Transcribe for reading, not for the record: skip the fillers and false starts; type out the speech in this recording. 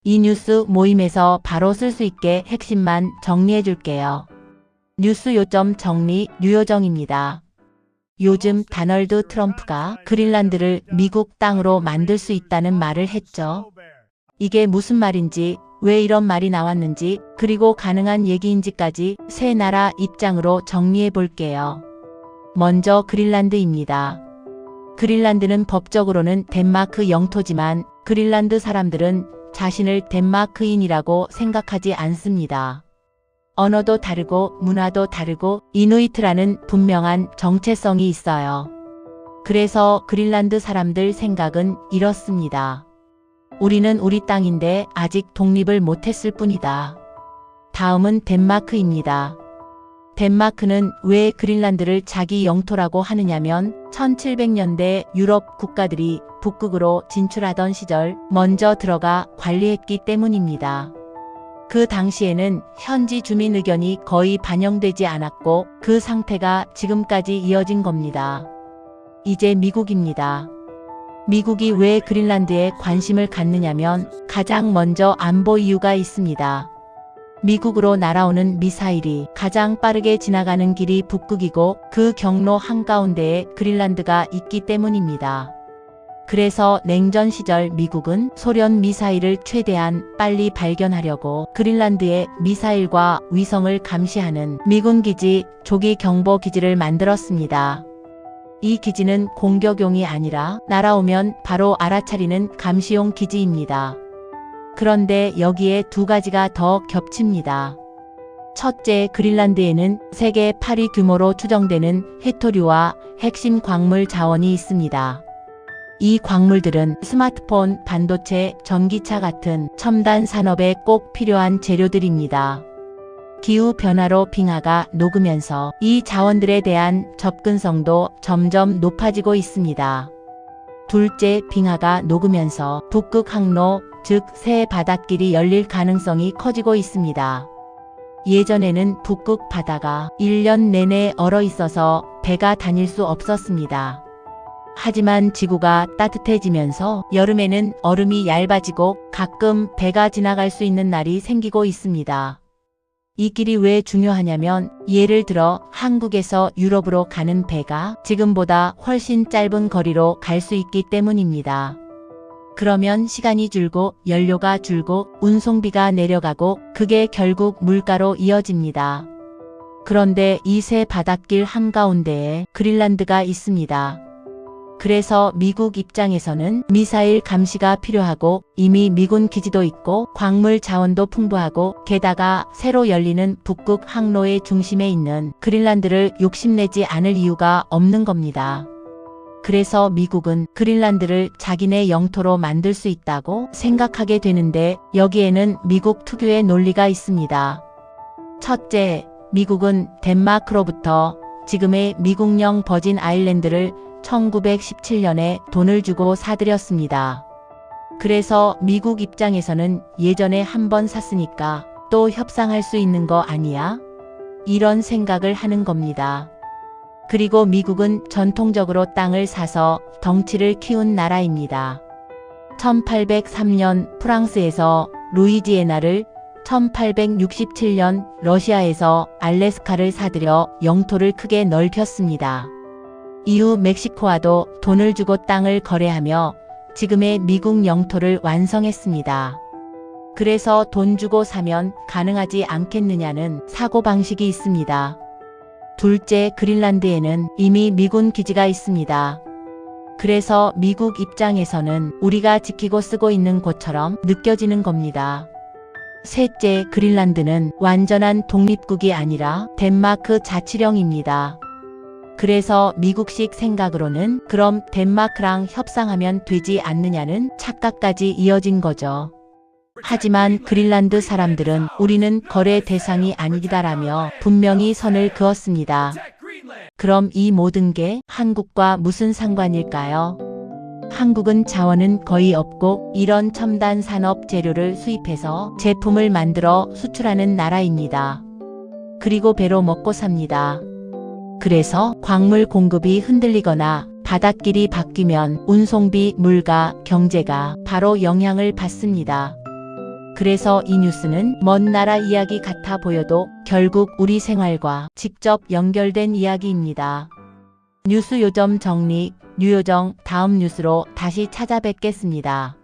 이 뉴스 모임에서 바로 쓸 수 있게 핵심만 정리해 줄게요. 뉴스 요점 정리 류요정입니다. 요즘 다널드 트럼프가 그린란드를 미국 땅으로 만들 수 있다는 말을 했죠. 이게 무슨 말인지, 왜 이런 말이 나왔는지, 그리고 가능한 얘기인지까지 세 나라 입장으로 정리해 볼게요. 먼저 그린란드입니다. 그린란드는 법적으로는 덴마크 영토지만 그린란드 사람들은 자신을 덴마크인이라고 생각하지 않습니다. 언어도 다르고 문화도 다르고 이누이트라는 분명한 정체성이 있어요. 그래서 그린란드 사람들 생각은 이렇습니다. 우리는 우리 땅인데 아직 독립을 못했을 뿐이다. 다음은 덴마크입니다. 덴마크는 왜 그린란드를 자기 영토라고 하느냐면 1700년대 유럽 국가들이 북극으로 진출하던 시절 먼저 들어가 관리했기 때문입니다. 그 당시에는 현지 주민 의견이 거의 반영되지 않았고 그 상태가 지금까지 이어진 겁니다. 이제 미국입니다. 미국이 왜 그린란드에 관심을 갖느냐면 가장 먼저 안보 이유가 있습니다. 미국으로 날아오는 미사일이 가장 빠르게 지나가는 길이 북극이고 그 경로 한가운데에 그린란드가 있기 때문입니다. 그래서 냉전 시절 미국은 소련 미사일을 최대한 빨리 발견하려고 그린란드에 미사일과 위성을 감시하는 미군 기지, 조기 경보 기지를 만들었습니다. 이 기지는 공격용이 아니라 날아오면 바로 알아차리는 감시용 기지입니다. 그런데 여기에 두 가지가 더 겹칩니다. 첫째, 그린란드에는 세계 8위 규모로 추정되는 해토류와 핵심 광물 자원이 있습니다. 이 광물들은 스마트폰, 반도체, 전기차 같은 첨단 산업에 꼭 필요한 재료들입니다. 기후변화로 빙하가 녹으면서 이 자원들에 대한 접근성도 점점 높아지고 있습니다. 둘째, 빙하가 녹으면서 북극 항로, 즉 새 바닷길이 열릴 가능성이 커지고 있습니다. 예전에는 북극 바다가 1년 내내 얼어 있어서 배가 다닐 수 없었습니다. 하지만 지구가 따뜻해지면서 여름에는 얼음이 얇아지고 가끔 배가 지나갈 수 있는 날이 생기고 있습니다. 이 길이 왜 중요하냐면 예를 들어 한국에서 유럽으로 가는 배가 지금보다 훨씬 짧은 거리로 갈 수 있기 때문입니다. 그러면 시간이 줄고 연료가 줄고 운송비가 내려가고 그게 결국 물가로 이어집니다. 그런데 이 새 바닷길 한가운데에 그린란드가 있습니다. 그래서 미국 입장에서는 미사일 감시가 필요하고 이미 미군 기지도 있고 광물 자원도 풍부하고 게다가 새로 열리는 북극 항로의 중심에 있는 그린란드를 욕심내지 않을 이유가 없는 겁니다. 그래서 미국은 그린란드를 자기네 영토로 만들 수 있다고 생각하게 되는데 여기에는 미국 특유의 논리가 있습니다. 첫째, 미국은 덴마크로부터 지금의 미국령 버진 아일랜드를 1917년에 돈을 주고 사들였습니다. 그래서 미국 입장에서는 예전에 한번 샀으니까 또 협상할 수 있는 거 아니야? 이런 생각을 하는 겁니다. 그리고 미국은 전통적으로 땅을 사서 덩치를 키운 나라입니다. 1803년 프랑스에서 루이지애나를, 1867년 러시아에서 알래스카를 사들여 영토를 크게 넓혔습니다. 이후 멕시코와도 돈을 주고 땅을 거래하며 지금의 미국 영토를 완성했습니다. 그래서 돈 주고 사면 가능하지 않겠느냐는 사고방식이 있습니다. 둘째, 그린란드에는 이미 미군 기지가 있습니다. 그래서 미국 입장에서는 우리가 지키고 쓰고 있는 곳처럼 느껴지는 겁니다. 셋째, 그린란드는 완전한 독립국이 아니라 덴마크 자치령입니다. 그래서 미국식 생각으로는 그럼 덴마크랑 협상하면 되지 않느냐는 착각까지 이어진 거죠. 하지만 그린란드 사람들은 우리는 거래 대상이 아니다라며 분명히 선을 그었습니다. 그럼 이 모든 게 한국과 무슨 상관일까요? 한국은 자원은 거의 없고 이런 첨단 산업 재료를 수입해서 제품을 만들어 수출하는 나라입니다. 그리고 배로 먹고 삽니다. 그래서 광물 공급이 흔들리거나 바닷길이 바뀌면 운송비, 물가, 경제가 바로 영향을 받습니다. 그래서 이 뉴스는 먼 나라 이야기 같아 보여도 결국 우리 생활과 직접 연결된 이야기입니다. 뉴스 요점 정리, 뉴요정 다음 뉴스로 다시 찾아뵙겠습니다.